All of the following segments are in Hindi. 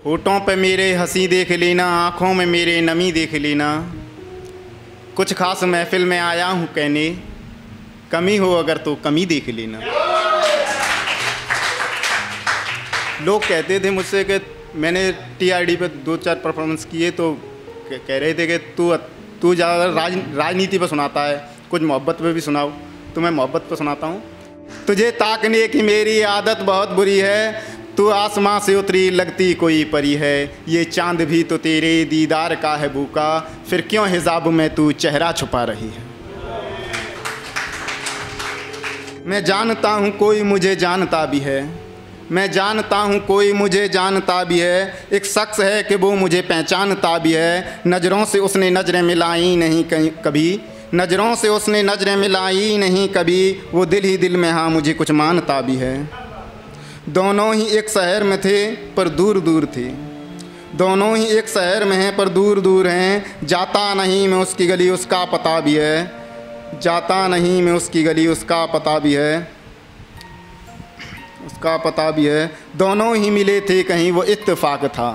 होठों पे मेरे हंसी देख लेना, आँखों में मेरे नमी देख लेना। कुछ खास महफिल में आया हूँ कहने, कमी हो अगर तो कमी देख लेना। लोग कहते थे मुझसे कि मैंने टीआरडी पे 2-4 परफॉर्मेंस किए तो कह रहे थे कि तू ज़्यादा राजनीति पे सुनाता है, कुछ मोहब्बत पे भी सुनाओ। तो मैं मोहब्बत पे सुनाता हूँ। तुझे ताकने की मेरी आदत बहुत बुरी है, तू आसमां से उतरी लगती कोई परी है। ये चांद भी तो तेरे दीदार का है भूखा, फिर क्यों हिजाब में तू चेहरा छुपा रही है। मैं जानता हूँ कोई मुझे जानता भी है, मैं जानता हूँ कोई मुझे जानता भी है। एक शख्स है कि वो मुझे पहचानता भी है। नज़रों से उसने नज़रें मिलाई नहीं कभी, नज़रों से उसने नज़रें मिलाई नहीं कभी। वो दिल ही दिल में हाँ मुझे कुछ मानता भी है। दोनों ही एक शहर में थे पर दूर दूर थे, दोनों ही एक शहर में हैं पर दूर दूर हैं। जाता नहीं मैं उसकी गली उसका पता भी है, जाता नहीं मैं उसकी गली उसका पता भी है, उसका पता भी है। दोनों ही मिले थे कहीं वो इत्तेफाक था,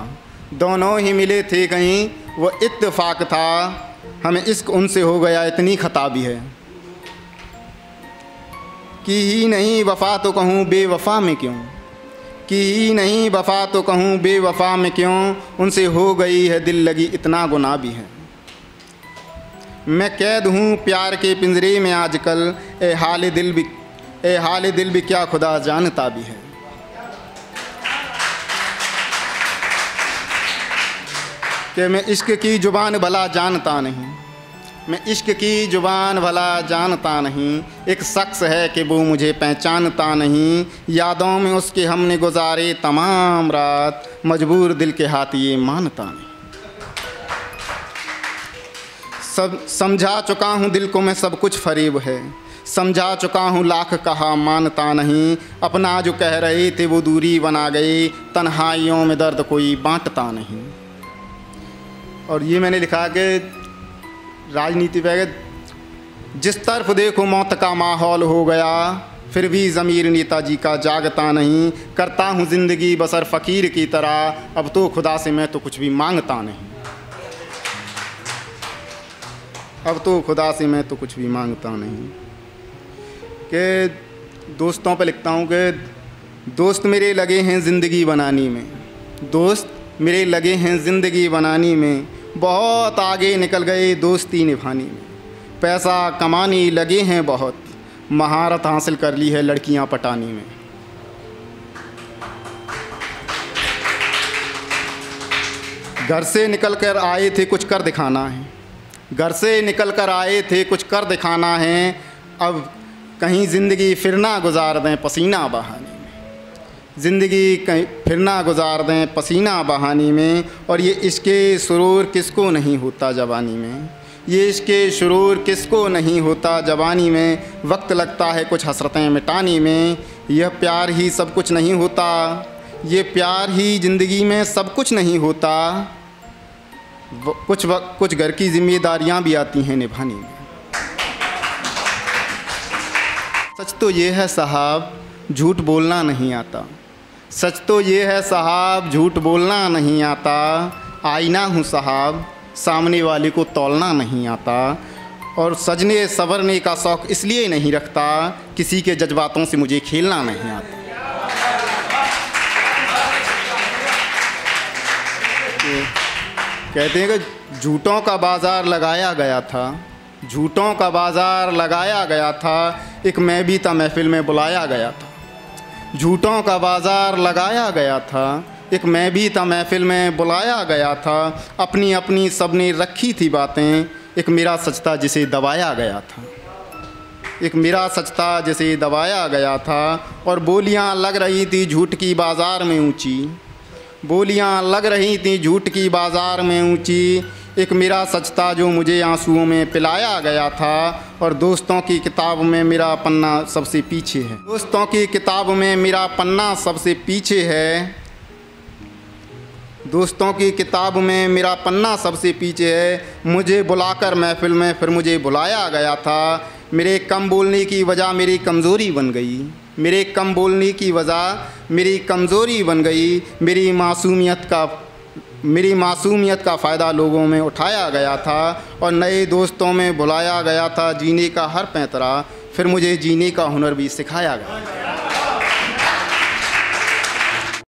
दोनों ही मिले थे कहीं वो इत्तेफाक था। हमें इश्क उनसे हो गया इतनी खता भी है। कि ही नहीं वफ़ा तो कहूँ बेवफ़ा में क्यों, कि ही नहीं वफ़ा तो कहूँ बेवफ़ा में क्यों। उनसे हो गई है दिल लगी इतना गुनाह भी है। मैं कैद हूँ प्यार के पिंजरे में आजकल, ए हाल दिल भी क्या खुदा जानता भी है। कि मैं इश्क की ज़ुबान भला जानता नहीं, मैं इश्क की ज़ुबान भला जानता नहीं। एक शख्स है कि वो मुझे पहचानता नहीं। यादों में उसके हमने गुजारे तमाम रात, मजबूर दिल के हाथ ये मानता नहीं। सब समझा चुका हूँ दिल को मैं सब कुछ फरेब है, समझा चुका हूँ लाख कहा मानता नहीं। अपना जो कह रहे थे वो दूरी बना गए, तन्हाइयों में दर्द कोई बांटता नहीं। और ये मैंने लिखा कि राजनीति पे जिस तरफ देखो मौत का माहौल हो गया, फिर भी ज़मीर नेताजी का जागता नहीं। करता हूँ ज़िंदगी बसर फ़कीर की तरह, अब तो खुदा से मैं तो कुछ भी मांगता नहीं, अब तो खुदा से मैं तो कुछ भी मांगता नहीं। कि दोस्तों पे लिखता हूँ कि दोस्त मेरे लगे हैं ज़िंदगी बनाने में, दोस्त मेरे लगे हैं ज़िंदगी बनाने में। बहुत आगे निकल गए दोस्ती निभाने में, पैसा कमाने लगे हैं बहुत, महारत हासिल कर ली है लड़कियां पटाने में। घर से निकल कर आए थे कुछ कर दिखाना है, घर से निकल कर आए थे कुछ कर दिखाना है। अब कहीं ज़िंदगी फिर ना गुजार दें पसीना बहाने में, ज़िंदगी कहीं फिर ना गुजार दें पसीना बहाने में। और ये इश्क़े सुरूर किसको नहीं होता जवानी में, ये इश्क़े सुरूर किसको नहीं होता जवानी में। वक्त लगता है कुछ हसरतें मिटाने में, यह प्यार ही सब कुछ नहीं होता, ये प्यार ही ज़िंदगी में सब कुछ नहीं होता। कुछ घर की जिम्मेदारियां भी आती हैं निभाने में। सच तो ये है साहब झूठ बोलना नहीं आता, सच तो ये है साहब झूठ बोलना नहीं आता। आईना हूँ साहब सामने वाले को तौलना नहीं आता। और सजने संवरने का शौक़ इसलिए नहीं रखता, किसी के जज्बातों से मुझे खेलना नहीं आता। कहते हैं कि झूठों का बाज़ार लगाया गया था, झूठों का बाज़ार लगाया गया था। एक मैं भी था महफिल में बुलाया गया था, झूठों का बाज़ार लगाया गया था। एक मैं भी था महफिल में बुलाया गया था। अपनी अपनी सबने रखी थी बातें, एक मेरा सच था जिसे दबाया गया था, एक मेरा सच था जिसे दबाया गया था। और बोलियां लग रही थी झूठ की बाज़ार में ऊंची, बोलियां लग रही थी झूठ की बाज़ार में ऊंची। एक मेरा सच था जो मुझे आंसुओं में पिलाया गया था। और दोस्तों की किताब में मेरा पन्ना सबसे पीछे है, दोस्तों की किताब में मेरा पन्ना सबसे पीछे है, दोस्तों की किताब में मेरा पन्ना सबसे पीछे है। मुझे बुलाकर महफिल में फिर मुझे बुलाया गया था। मेरे कम बोलने की वजह मेरी कमज़ोरी बन गई, मेरे कम बोलने की वजह मेरी कमज़ोरी बन गई। मेरी मासूमियत का मेरी मासूमियत का फ़ायदा लोगों में उठाया गया था और नए दोस्तों में बुलाया गया था। जीने का हर पैंतरा फिर मुझे जीने का हुनर भी सिखाया गया।